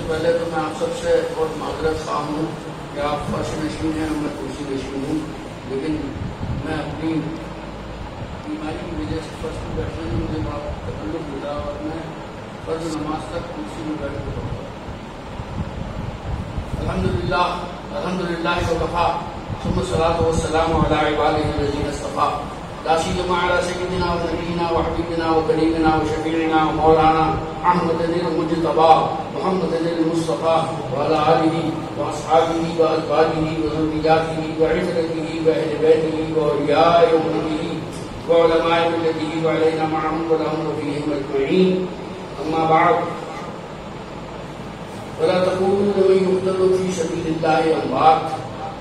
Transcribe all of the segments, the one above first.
پہلے تو میں آپ سب سے بہت معذرت خواہ ہوں کہ آپ فرش نشین ہیں اور میں کرسی نشین ہوں، لیکن میں اپنی بیماری کی وجہ سے فرش میں بیٹھنے میں مجھے بہت تکلف ملا اور میں فرض نماز تک کرسی میں بیٹھ کے پڑھتا ہوں۔ الحمدللہ وکفا ثم الصلاۃ والسلام علی عبادہ الذین اصطفیٰ لا سیما علی سیدنا و نبینا و حبیبنا و کریمنا و شفیعنا و مولانا احمد المجتبی محمد المصطفیٰ وعلی آلہ و اصحابہ و ازواجہ و ذریاتہ و عترتہ و اہل بیتہ و اولیاء امتہ و علماء ملتہ و علینا معهم و لهم وفیہم اجمعین، اما بعد ولا تقولوا لمن يقتل في سبيل الله اموات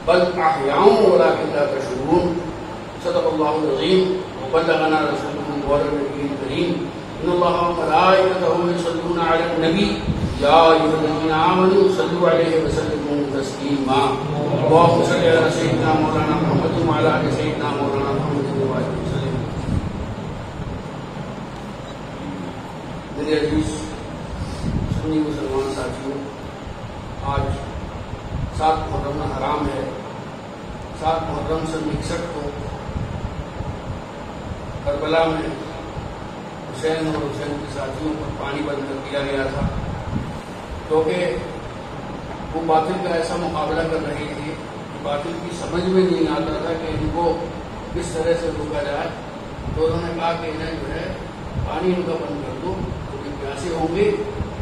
بل احياء ولكن لا تشعرون، صدق الله العظيم وبلغنا رسوله النبي الكريم، ان الله وملائكته يصلون على النبي يا ايها الذين امنوا صلوا عليه وسلموا تسليما، اللهم صل على سيدنا مولانا محمد وعلى ال سيدنا مولانا محمد وعلى وسلم۔ میرے عزیز سنی مسلمان ساتھیوں، آج 7 محرم حرام ہے۔ 7 محرم سن 61 کو کربلا میں حسین اور حسین کے ساتھیوں پر پانی بند کر دیا گیا تھا، کیونکہ وہ باطل کا ایسا مقابلہ کر رہی تھی کہ باطل کی سمجھ میں نہیں آتا تھا کہ ان کو کس طرح سے روکا جائے، تو انہوں نے کہا کہ انہیں جو ہے پانی ان کا بند کر دو، تو یہ پیاسے ہوں گے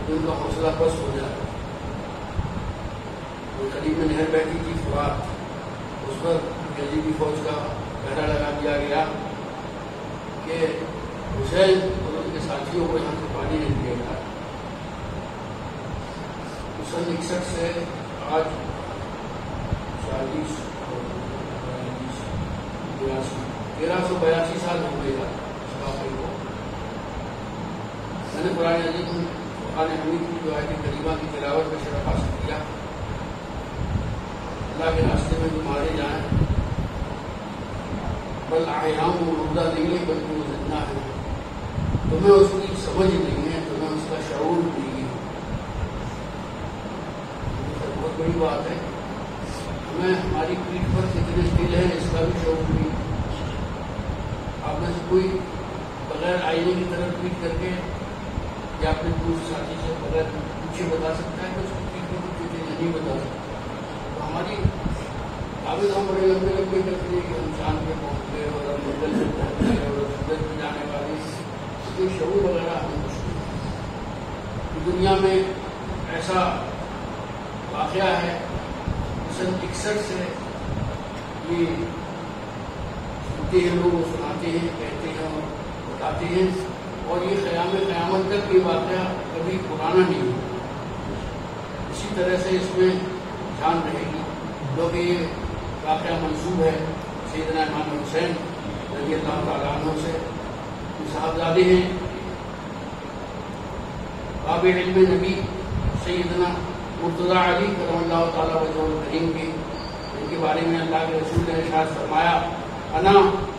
تو ان کا حوصلہ پست ہو جائے۔ وہ قریب میں نہر بیٹھی تھی فرات، اس پر یزیدی فوج کا پہرا لگا دیا گیا کہ حسین اور ان کے ساتھیوں کو یہاں سے پانی نہیں دیا گیا۔ سن 61 سے آج 1382 سال ہو گئے گا اس واقعے کو۔ میں نے قرآن عظیم قرآن حمید کی جو آیت کریمہ کی تلاوت کا شرف حاصل کیا، اللہ کے راستے میں جو مارے جائیں بل احیاء مردہ نہیں ہے بلکہ وہ زندہ ہے، تمہیں اس کی سمجھ نہیں ہے، تمہیں اس کا شعور نہیں ہے۔ بہت بڑی بات ہے، ہمیں ہماری پیٹھ پر کتنے دل ہیں اس کا بھی شعور نہیں۔ آپ میں سے کوئی بغیر آئینے کی طرف پیٹ کر کے یا اپنے دوست ساتھی سے بغیر پوچھے بتا سکتا ہے کہ اس کی پیٹ میں کچھ چیزیں نہیں بتا سکتا۔ تو ہماری عابد ہم بڑے لمبے لمبے کرتے ہیں کہ ہم چاند پہ پہنچ گئے اور ہم منزل پہ پہنچ گئے اور سورج پہ جانے والے، کوئی شعور وغیرہ ہمیں کچھ نہیں۔ دنیا میں ایسا واقعہ ہے سن 61 سے یہ سنتے ہیں لوگ، سناتے ہیں، کہتے ہیں اور بتاتے ہیں، اور یہ قیامت تک یہ واقعہ کبھی پرانا نہیں ہے۔ اسی طرح سے اس میں جان رہے گی، کیونکہ یہ واقعہ منسوب ہے سیدنا امام حسین رضی اللہ تعالیٰ عنہ سے۔ صاحبزادے ہیں باب علم نبی سیدنا مرتضیٰ علی کرم اللہ تعالیٰ وجہ الکریم کے، ان کے بارے میں اللہ کے رسول نے ارشاد فرمایا انا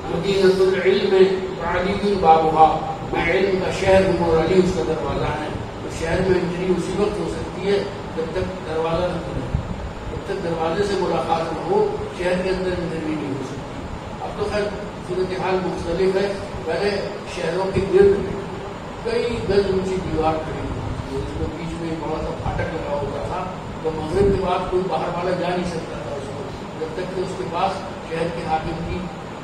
مدینۃ العلم وعلی بابها، میں علم کا شہر ہوں اور علی اس کا دروازہ ہے۔ تو شہر میں انٹری اسی وقت ہو سکتی ہے جب تک دروازہ نہ کھلے، جب تک دروازے سے ملاقات نہ ہو شہر کے اندر انٹری نہیں ہو سکتی۔ اب تو خیر صورتحال مختلف ہے، پہلے شہروں کے گرد کئی گز اونچی دیوار کھڑی ہوئی، اس میں بیچ میں بڑا سا پھاٹک لگا ہوتا تھا، تو مغرب کے بعد کوئی باہر والا جا نہیں سکتا تھا اس کو، جب تک کہ اس کے پاس شہر کے حاکم کی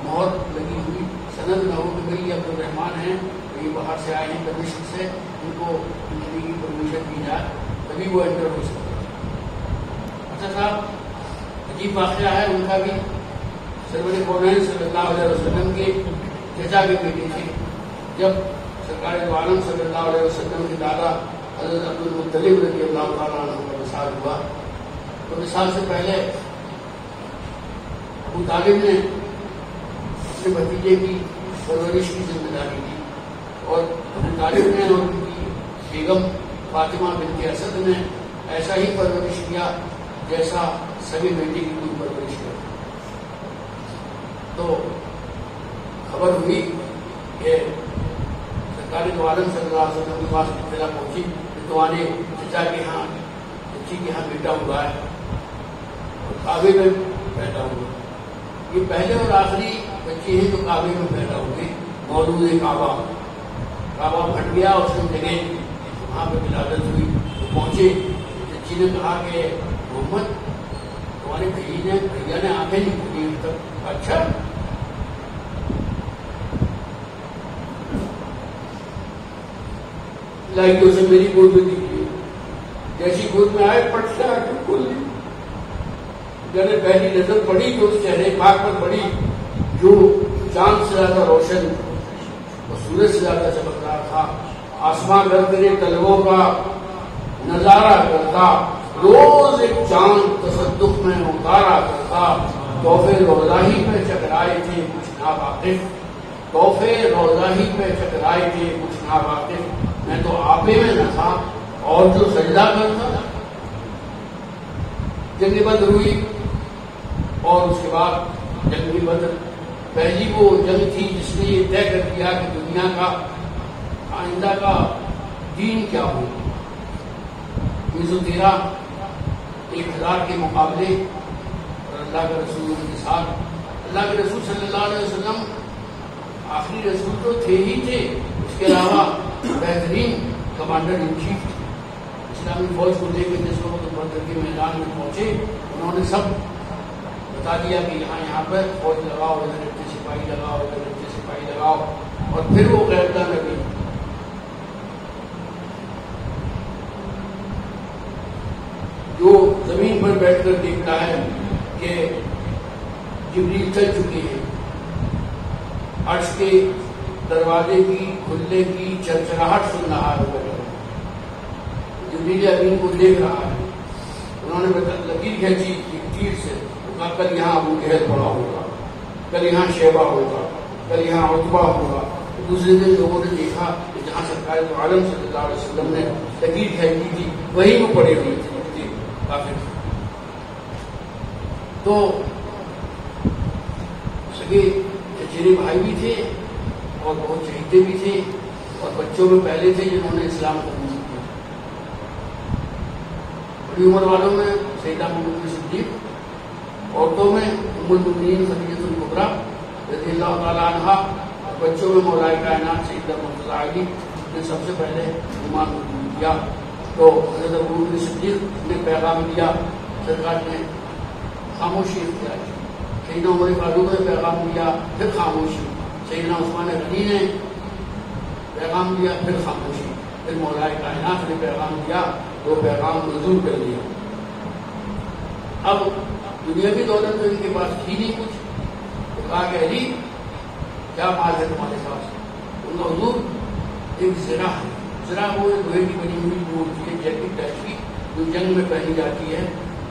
مہر لگی ہوئی سند نہ ہو کہ بھائی یہ عبد الرحمان ہیں، یہ باہر سے آئے ہیں دمشق سے، ان کو انٹری کی پرمیشن دی جائے تبھی وہ انٹر ہو سکتا ہے۔ اچھا صاحب، عجیب واقعہ ہے ان کا بھی۔ سرور کونین صلی اللہ علیہ وسلم کے چچا کی بیٹی تھی، جب سرکار دو عالم صلی اللہ علیہ وسلم کے دادا حضرت عبد المطلب رضی اللہ تعالیٰ عنہ کا وصال ہوا، تو وصال سے پہلے ابو طالب نے اپنے بھتیجے کی پرورش کی ذمہ داری لی، اور ابو طالب نے اور ان کی بیگم فاطمہ بنت اسد نے ایسا ہی پرورش کیا جیسا سبھی بیٹی کی کوئی پرورش کرتی۔ تو خبر ہوئی کہ سرکار دو عالم صلی اللہ علیہ وسلم کے پاس اطلاع پہنچی کہ تمہارے چچا کے ہاں چچی کے یہاں بیٹا ہوا ہے اور کعبے میں پیدا ہوا. یہ پہلے اور آخری بچے ہیں جو کعبے میں پیدا ہوئے. مولود کعبہ پھٹ گیا, اس نے جگہ وہاں پہ ولادت ہوئی. تو پہنچے, چچی نے کہا کہ محمد تمہارے بھیا نے آنکھیں نہیں کھولی ابھی تک. اچھا, لائک اسے میری گود میں دیکھی, جیسی گود میں آئے پٹ سے آنکھیں کھول لی. جب نے پہلی نظر پڑی تو اس چہرے پاک پر پڑی جو چاند سے زیادہ روشن اور سورج سے زیادہ چمکدار تھا. آسمان گھر تیرے طلبوں کا نظارہ کرتا, روز ایک چاند تصدق میں اتارا کرتا. تحفے روزہ ہی پہ چکرائے تھے کچھ ناواقف, تحفے روزہ ہی پہ چکرائے تھے کچھ ناواقف. میں تو آپے میں نہ تھا اور جو سجدہ کرتا. جنگ بدر ہوئی اور اس کے بعد جنگ بدر پہلی وہ جنگ تھی جس نے یہ طے کر دیا کہ دنیا کا آئندہ کا دین کیا ہو. 1913 1000 کے مقابلے اور اللہ کے رسول کے ساتھ. اللہ کے رسول صلی اللہ علیہ وسلم آخری رسول تو تھے ہی تھے, اس کے علاوہ بہترین کمانڈر ان چیف تھے. اسلامی فوج کو لے کے جس وقت بدر کے میدان میں پہنچے انہوں نے سب بتا دیا کہ یہاں پر فوج لگاؤ, ادھر اتنے سپاہی لگاؤ, ادھر اتنے سپاہی لگاؤ. اور پھر وہ غیرتہ نبی جو زمین پر بیٹھ کر دیکھتا ہے کہ جبریل چل چکے ہیں, عرش کے دروازے کی کھلنے کی چرچراہٹ سن رہا ہے, جبریل امین کو دیکھ رہا ہے. انہوں نے لکیر کھینچی تیر سے, کل یہاں ابو جہل پڑا ہوگا, کل یہاں شیبہ ہوگا, کل یہاں عتبہ ہوگا. دوسرے دن لوگوں نے دیکھا کہ جہاں سرکار تو عالم صلی اللہ علیہ وسلم نے لکیر کھینچی تھی وہیں وہ پڑے ہوئے تھے کافر. تو سگے چچیرے بھائی بھی تھے اور بہت چہیتے بھی تھے, اور بچوں میں پہلے تھے جنہوں نے اسلام قبول کیا. بڑی عمر والوں میں سیدہ ابوبکر صدیق, عورتوں میں ام المؤمنین خدیجہ الکبریٰ رضی اللہ تعالیٰ عنہا, اور بچوں میں مولا کائنات سیدہ مرتضیٰ علی نے سب سے پہلے ایمان قبول کیا. تو حضرت ابوبکر صدیق نے پیغام دیا, سرکار نے خاموشی اختیار کی. سیدنا عمر فاروق نے پیغام دیا, پھر خاموشی. سیدنا عثمان غنی نے پیغام دیا, پھر خاموشی. پھر مولا کائنات نے پیغام دیا, وہ پیغام منظور کر دیا. اب دنیاوی دولت تو ان کے پاس تھی نہیں کچھ, تو کہا کہ علی کیا مال ہے تمہارے پاس؟ ان کا حضور ایک زرہ ہے. زرہ وہ لوہے کی بنی ہوئی جو ہوتی ہے جیکٹ ٹائپ کی جو جنگ میں پہنی جاتی ہے.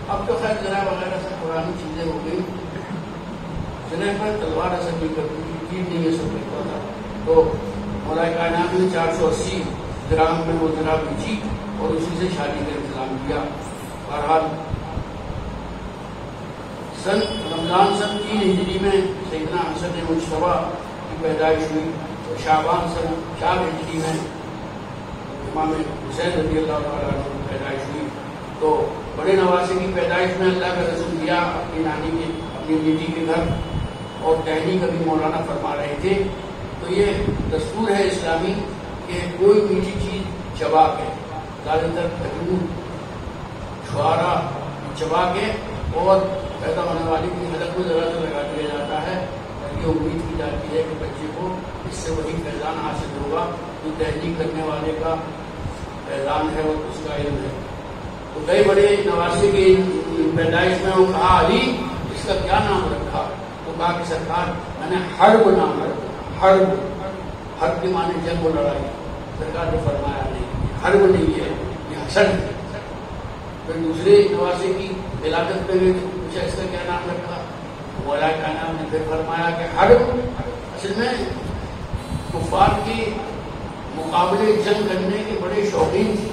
اب تو خیر زرہ وغیرہ سب پرانی چیزیں ہو گئی. زرہ پر تلوار اثر نہیں کرتی تھی, تیر نہیں یہ سب کرتا تھا. تو مولا کائنات نے 480 درہم میں وہ زرہ بیچی اور اسی سے شادی کا انتظام کیا. بہرحال رمضان سن 3 ہجری میں سیدنا حسن مجتبیٰ کی پیدائش ہوئی, اور شعبان سن 4 ہجری میں امام حسین رضی اللہ تعالیٰ عنہ کی پیدائش ہوئی. تو بڑے نواسے کی پیدائش میں اللہ کا رسول گیا اپنی نانی کے اپنی بیٹی کے گھر, اور ٹہنی کبھی مولانا فرما رہے تھے. تو یہ دستور ہے اسلامی کہ کوئی میٹھی چیز چبا کے, زیادہ تر کھجور چھوارا چبا کے اور پیدا ہونے والی کی حلق میں ذرا سا لگا دیا جاتا ہے, اور یہ امید کی جاتی ہے کہ بچے کو اس سے وہی فیضان حاصل ہوگا جو تحریک کرنے والے کا فیضان ہے اور اس کا علم ہے. تو کئی بڑے نواسے کی پیدائش میں وہ کہا علی اس کا کیا نام رکھا؟ تو کہا کہ سرکار میں نے حرب نام رکھا. حرب کے معنی جنگ و لڑائی. سرکار نے فرمایا نہیں, حرب نہیں ہے, یہ حسن ہے. پھر دوسرے نواسے کی ولادت پہ گئے تو پوچھا اس کا کیا نام رکھا؟ مولا کا نام نے پھر فرمایا کہ حرب اصل میں کفار کے مقابلے جنگ کرنے کے بڑے شوقین تھے.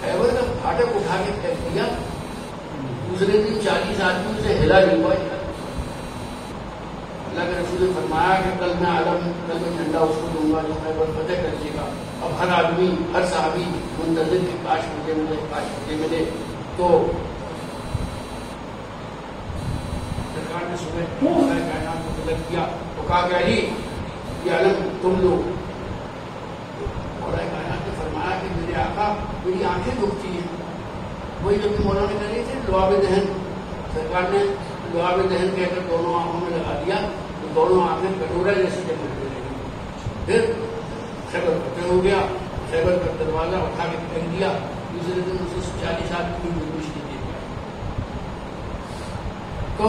خیبر کا پھاٹک اٹھا کے پھینک دیا, دوسرے دن 40 آدمیوں سے ہلا نہیں پائی. اللہ اللہ کے رسول نے فرمایا کہ کل میں جھنڈا اس کو دوں گا جو خیبر فتح کر لے گا. اب ہر آدمی ہر صحابی منتظر کہ کاش مجھے ملے. تو سرکار نے صبح کائنات کو طلب کیا تو کہا کہ علی یہ علم تم لو. مولا کائنات نے فرمایا کہ میرے آقا میری آنکھیں دکھتی ہیں. وہی جو مولا نے کہہ رہے تھے لعاب دہن, سرکار نے لعاب دہن کہہ کر دونوں آنکھوں میں لگا دیا تو دونوں آنکھیں کٹورا جیسے جمنے لگی. پھر خیبر فتح ہو گیا. خیبر کا دروازہ اٹھا کے پھینک دیا. دوسرے دن اسے 40 سال کی گزشت دی گئی. تو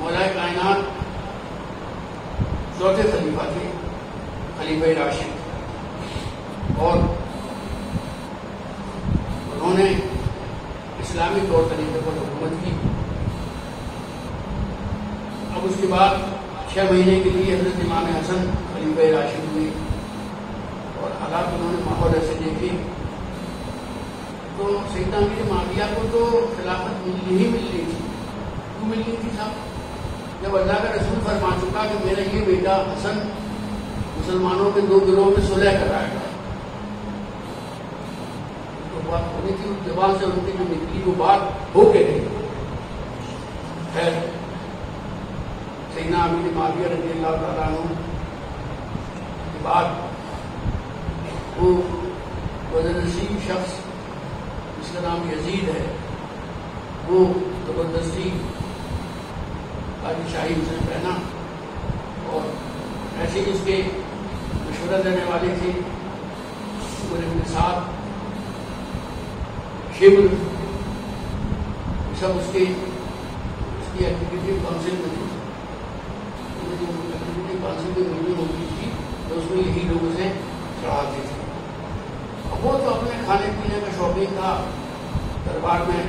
مولا کائنات چوتھے خلیفہ تھے, خلیفہ راشد, اور انہوں نے اسلامی طور طریقے پر حکومت کی. اب اس کے بعد 6 مہینے کے لیے حضرت امام حسن خلیفہ راشد ہوئے اور حالات انہوں نے ماحول ایسے دیکھے. تو سیدنا امیر معاویہ کو تو خلافت ملنی ہی ملنی تھی. کیوں ملنی تھی صاحب؟ جب اللہ کا رسول فرما چکا کہ میرا یہ بیٹا حسن مسلمانوں کے 2 گروہوں میں صلح کرائے گا, تو بات ہونی تھی. اس زبان سے ان کی جو نکلی وہ بات ہو کے گئی. خیر سیدنا امیر معاویہ رضی اللہ تعالیٰ عنہ کے بعد وہ وزنشین شخص جس کا نام یزید ہے وہ زبردستی بادشاہی اس نے پہنا اور ایسے ہی اس کے مشورہ دینے والے تھے عمر بن سعد, شبر, سب اس کی ایگزیکٹو کونسل میں تھے. ایگزیکٹو کونسل کی میٹنگ ہوتی تھی تو اس میں یہی لوگ اسے چڑھاتے تھے. اب وہ تو اپنے کھانے پینے کا شوقین تھا. دربار میں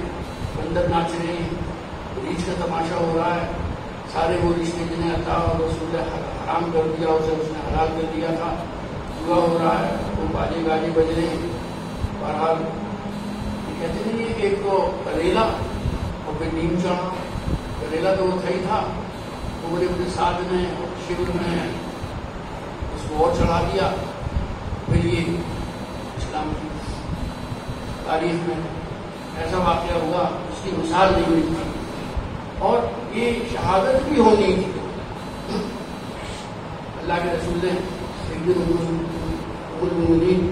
بندر ناچ رہے ہیں, ریچھ کا تماشا ہو رہا ہے. سارے وہ رشتے جنہیں عطا اور رسول حرام کر دیا اسے اس نے حلال کر دیا تھا. جوا ہو رہا ہے, وہ باجے گاجے بج رہے ہیں. بہرحال کہتے نہیں کہ ایک تو کریلا اور پھر نیم چڑھا. کریلا تو وہ تھا ہی تھا, عمر بن سعد نے شبر میں اس کو اور چڑھا دیا. پھر یہ اسلام کی تاریخ میں ایسا واقعہ ہوا اس کی مثال نہیں ہوئی تھی. اور یہ شہادت بھی ہونی تھی. اللہ کے رسول نے سیدنا ام المؤمنین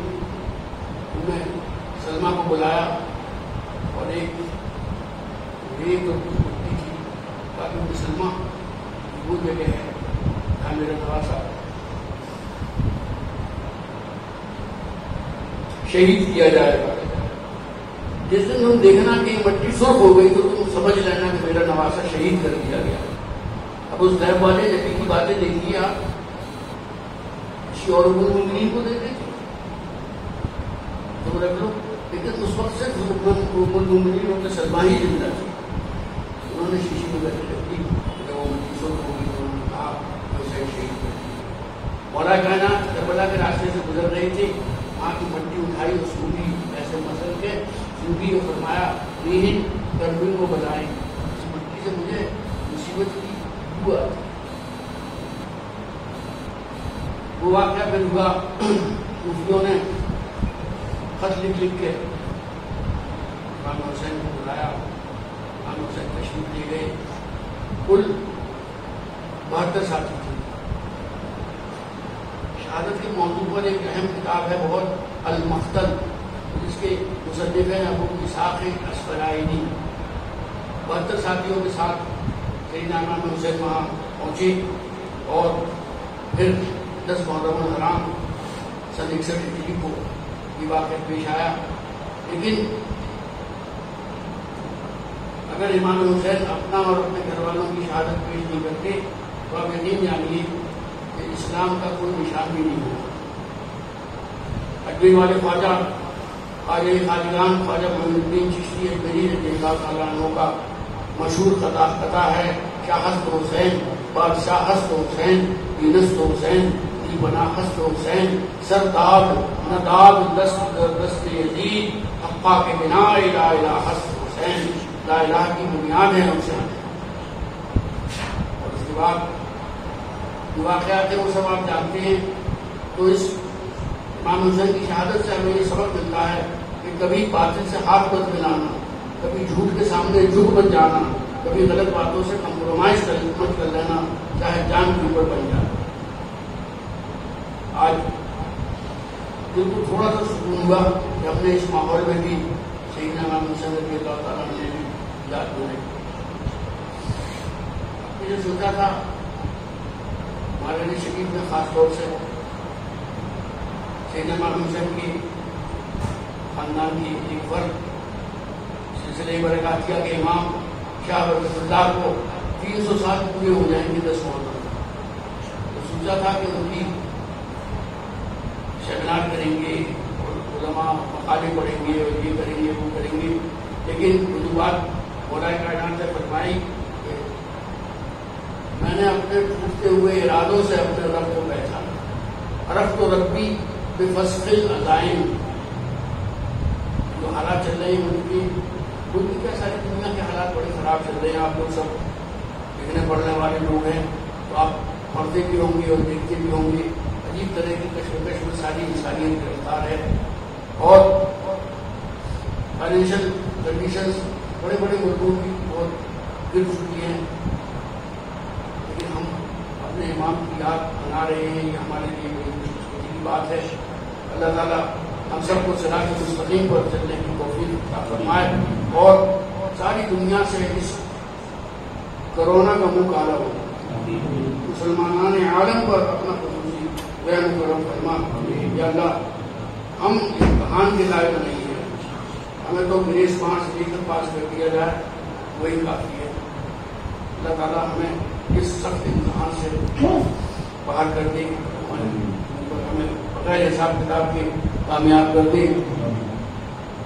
سلمہ کو بلایا اور ایک ریت اٹھتی تھی تاکہ سلمہ وہ جگہ ہے جہاں میرا نواسا شہید کیا جائے گا. جس دن تم دیکھنا کہ یہ مٹی سرخ ہو گئی تو تم سمجھ لینا کہ میرا نواسا شہید کر دیا گیا. اب اس غیب والے نبی کی باتیں دیکھیے آپ, کسی اور المؤمنین کو دے دیں تو رکھ لو. لیکن اس وقت سے المؤمنین ان کے سلمہ ہی زندہ تھے. انہوں نے شیشی میں بیٹھ رکھ دی کہ وہ مٹی سرخ ہو گئی تو انہوں نے کہا کہ اسے شہید کر دیا. مولا کائنات کربلا کے راستے سے گزر رہے تھے, وہاں کی مٹی اٹھائی اور سوٹی ایسے مسل کے سوٹی اور فرمایا ریحن کربل کو بلائیں, اس مٹی سے مجھے مصیبت کی بو آتی. وہ واقعہ پھر ہوا. صوفیوں نے خط لکھ کے امام حسین کو بلایا. امام حسین تشریف لے گئے. کل 72 ساتھی تھے. شہادت کے موضوع پر ایک اہم کتاب ہے بہت, المقتل, جس کے مصنف ہیں ابو اسحاق اسفرائینی. 72 ساتھیوں کے ساتھ سیدنا امام حسین وہاں پہنچے اور پھر 10 محرم الحرام سن 61 ہجری کو یہ واقعہ پیش آیا. لیکن اگر امام حسین اپنا اور اپنے گھر والوں کی شہادت پیش نہیں کرتے تو آپ یقین جانیے کہ اسلام کا کوئی نشان بھی نہیں ہوگا. اجمیر والے خواجہ خواجہ خواجگان خواجہ محمد الدین چشتی اجمیری رضی اللہ تعالیٰ عنہ کا مشہور قطع ہے, شاہ ہست حسین بادشاہ ہست حسین بینست حسین دی بنا ہست حسین سرداب نداب دست یزید حقا کے بنا الہ الہ ہست حسین. لا الہ کی بنیاد ہے حسین. اور اس کے بعد واقعات وہ سب آپ جانتے ہیں. تو اس امام حسین کی شہادت سے ہمیں یہ سبق ملتا ہے کہ کبھی باطل سے ہاتھ مت ملانا، کبھی جھوٹ کے سامنے جھوٹ بن جانا، کبھی غلط باتوں سے کمپرومائز مت کر لینا، چاہے جان کے اوپر بن جائے. آج دل کو تھوڑا سا سکون ہوا کہ ہم نے اس ماحول میں بھی سیدنا امام حسین رضی اللہ تعالیٰ نے یاد کرے. میں نے سوچا تھا ہمارے شریف میں خاص طور سے سیدنا امام حسین کی خاندان کی ایک فرد سلسلہ برکاتیہ کے امام شاہ برکت اللہ کو 300 سال پورے ہو جائیں گے 10 محرم. تو سوچا تھا کہ ان کی سیمینار کریں گے اور علماء مقالے پڑھیں گے اور یہ کریں گے وہ کریں گے. لیکن وہ بات مولا کائنات سے فرمائی کہ میں نے اپنے ٹوٹتے ہوئے ارادوں سے اپنے رب کو پہچانا. عرفت و ربی بفسق العزائم. جو حالات چل رہے ہیں ان کی کیا ساری دنیا کے حالات بڑے خراب چل رہے ہیں. آپ لوگ سب لکھنے پڑھنے والے لوگ ہیں تو آپ پڑھتے بھی ہوں گے اور دیکھتے بھی ہوں گے. عجیب طرح کی کشمکش میں ساری انسانیت گرفتار ہے اور فائنینشیل کنڈیشنز بڑے بڑے ملکوں کی بہت گر چکی ہیں. لیکن ہم اپنے امام کی یاد بنا رہے ہیں، یہ ہمارے لیے بڑی خوشی کی بات ہے. اللہ تعالیٰ ہم سب کو صراط مستقیم پر چلنے کی توفیق عطا فرمائے اور ساری دنیا سے اس کرونا کا منہ کالا ہو. مسلمان عالم پر اپنا خصوصی رحم کرم فرما. یا اللہ ہم امتحان کے لائق نہیں ہیں، ہمیں تو گریس 5 لے کر پاس کر دیا جائے وہی کافی ہے. اللہ تعالیٰ ہمیں اس سخت امتحان سے باہر کر دے، ہمیں بغیر حساب کتاب کے کامیاب کر دے.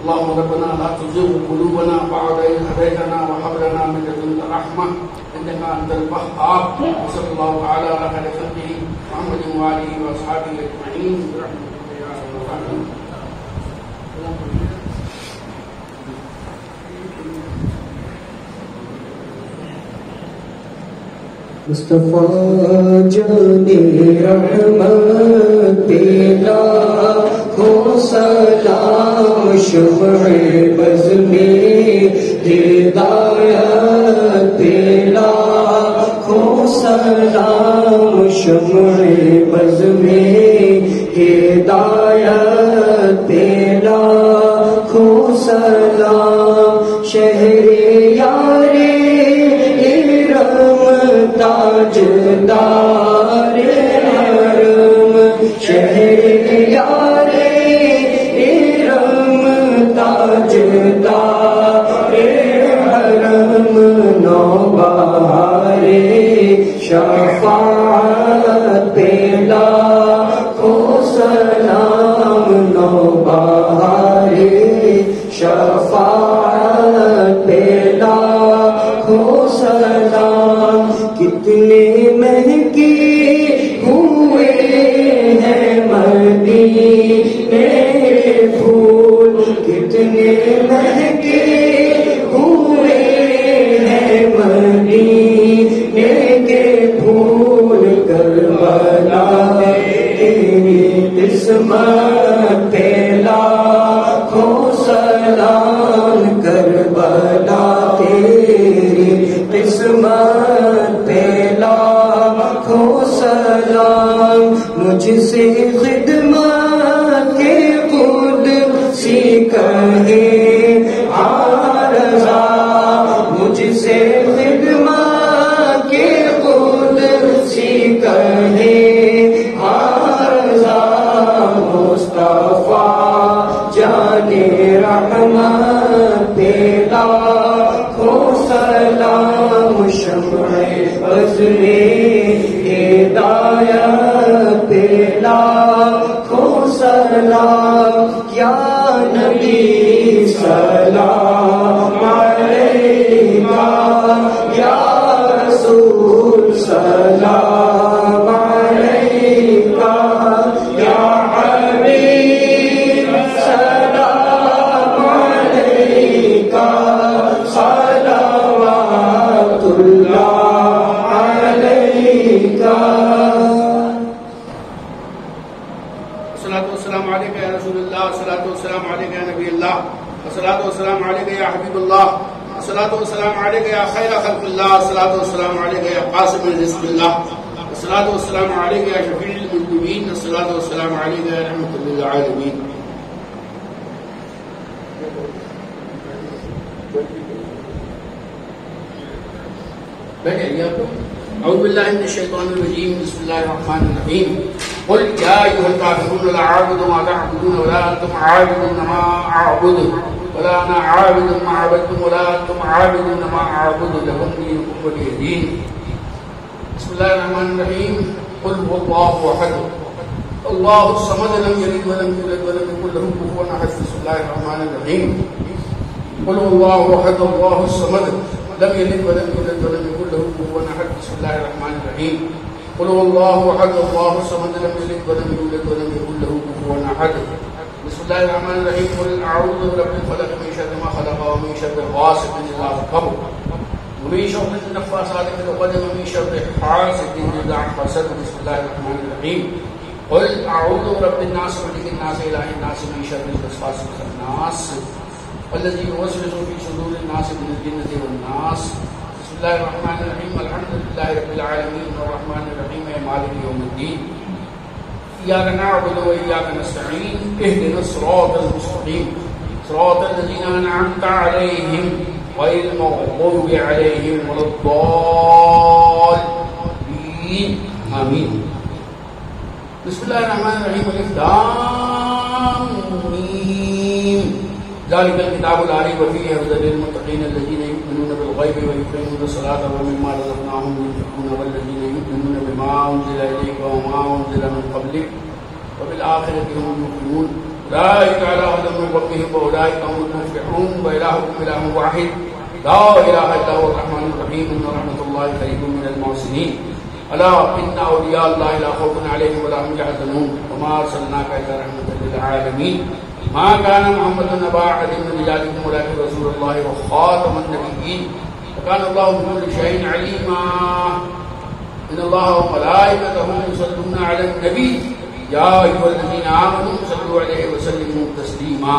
اللهم ربنا لا تزغ قلوبنا بعد إذ هديتنا وهب لنا من لدنك رحمة إنك أنت الوهاب. وصلى الله تعالى على خير خلقه محمد وآله وأصحابه أجمعين برحمتك يا أرحم الراحمين. مصطفیٰ جان رحمت لاکھوں سلام، شمع بز میں ہدایت لاکھوں سلام، شمع بز میں ہدایت لاکھوں سلام. شہر یارے تاجدار حرم، شہر یارے ارم تاجدار حرم، نوبہار شفاعت لاکھوں سلام، نوبہار شفاعت لاکھوں سلام. کتنے مہنگے ہوئے ہیں مدینے پھول، کتنے مہنگے ہوئے ہیں مدینے کے پھول. کربلا تیری قسمت پہ لاکھوں سلام، کربلا تیری قسمت پہ لاکھوں سلام. مجھ سے خدمت کے قدسی کہے عارضہ، مجھ سے خدمت کے قدسی کہے عارضہ. مصطفیٰ جان رحمت پہ لاکھوں سلام، شمع بز میں ہدایت پہ لاکھوں سلام. یا نبی سلام علیکہ، یا رسول سلام علیکہ، یا حبیب سلام علیکہ، صلوات اللہ علیکہ. الله والصلاة والسلام عليك يا حبيب الله الصلاة والسلام عليك يا خير خلق الله الصلاة والسلام عليك يا قاسم رزق الله الصلاة والسلام عليك يا شفيع المذنبين الصلاة والسلام عليك يا رحمة للعالمين. أعوذ بالله من الشيطان الرجيم بسم الله الرحمن الرحيم قل يا أيها الكافرون لا أعبد ما تعبدون ولا أنتم عابدون ما أعبد ولا أنا عابد ما عبدتم ولا أنتم عابدون ما أعبد لكم دينكم ولي دين. بسم الله الرحمن الرحيم قل هو الله أحد الله الصمد لم يلد ولم يولد ولم يكن له كفوا أحد. بسم الله الرحمن الرحيم قل هو الله أحد الله الصمد لم يلد ولم يولد ولم يكن له كفوا أحد. بسم الله الرحمن الرحيم قل هو الله أحد الله الصمد لم يلد ولم يولد ولم يكن له كفوا أحد. بسم الله الرحمن الرحيم قل أعوذ برب الفلق من شر ما خلق ومن شر غاسق إذا وقب ومن شر النفاثات في العقد ومن شر حاسد إذا حسد. بسم الله الرحمن الرحيم قل أعوذ برب الناس ملك الناس إله الناس من شر الوسواس الخناس الذي يوسوس في صدور الناس من الجنة والناس. بسم الله الرحمن الرحيم الحمد لله رب العالمين الرحمن الرحيم مالك يوم الدين إياك نعبد وإياك نستعين اهدنا الصراط المستقيم صراط الذين أنعمت عليهم غير المغضوب عليهم ولا الضالين آمين. بسم الله الرحمن الرحيم ألف لام ميم ذلك الكتاب لا ريب فيه هدى للمتقين الذين يؤمنون بالغيب ويقيمون الصلاة ومما رزقناهم ينفقون والذين يؤمنون بما أنزل إليك وما أنزل من قبلك وبالآخرة هم يوقنون أولئك على هدى من ربهم وأولئك هم المفلحون وإلهكم إله واحد لا إله إلا هو الرحمن الرحيم إن رحمة الله قريب من المحسنين ألا إن أولياء الله لا خوف عليهم ولا هم يحزنون وما أرسلناك إلا رحمة للعالمين. ما كان محمد نبا أحد من رجالكم ولكن رسول الله وخاتم النبيين وكان الله بكل شيء عليما. إن الله وملائكته يصلون على النبي يا أيها الذين آمنوا صلوا عليه وسلموا تسليما.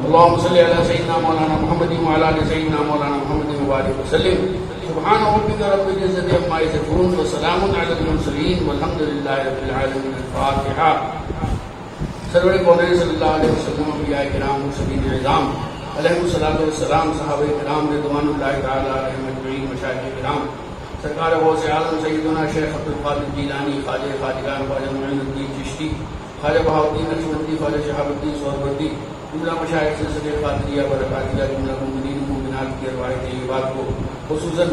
اللهم صل على سيدنا مولانا محمد وعلى آل سيدنا مولانا محمد وبارك وسلم. سبحان ربك رب العزة عما يصفون وسلام على المرسلين والحمد لله رب العالمين. الفاتحة. سرور کونین صلی اللہ علیہ وسلم انبیاء کرام مرسلین اعظام علیہم الصلوۃ والسلام صحابہ کرام رضوان اللہ تعالی علیہم اجمعین مشایخ کرام سرکار غوث اعظم سیدنا شیخ عبد القادر جیلانی خواجہ خواجگان خواجہ معین الدین چشتی خواجہ بہاؤالدین نقشبندی خواجہ شہاب الدین سہروردی جملہ مشائخ سلسلہ قادریہ برکاتیہ جملہ مومنین مومنات کی ارواح طیبات کو خصوصاً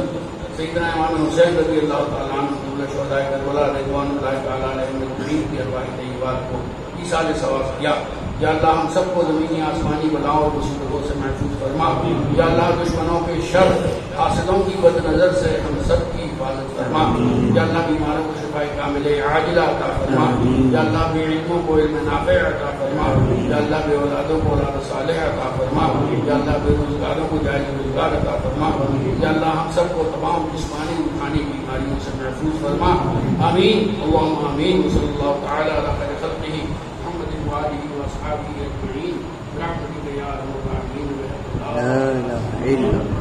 سیدنا امام حسین رضی اللہ تعالیٰ عنہ جملہ شہداء کربلا رضوان اللہ تعالیٰ علیہم اجمعین کی ارواح طیبات کو ایصال ثواب کیا. یا اللہ ہم سب کو زمینی آسمانی بلاؤں اور مصیبتوں سے محفوظ فرما. یا اللہ دشمنوں کے شر حاسدوں کی بد نظر سے ہم سب کی حفاظت فرما. یا اللہ بیماروں کو شفاء کامل عاجلہ عطا فرما. یا اللہ بے علموں کو علم نافع عطا فرما. یا اللہ بے اولادوں کو اولاد صالح عطا فرما. یا اللہ بے روزگاروں کو جائز روزگار عطا فرما. یا اللہ ہم سب کو تمام جسمانی روحانی بیماریوں سے محفوظ فرما. آمین اللہم آمین. صلی اللہ تعالی علی خیر خلقہ وآله وأصحابه أجمعين برحمتك يا أرحم الراحمين. لا إله إلا الله.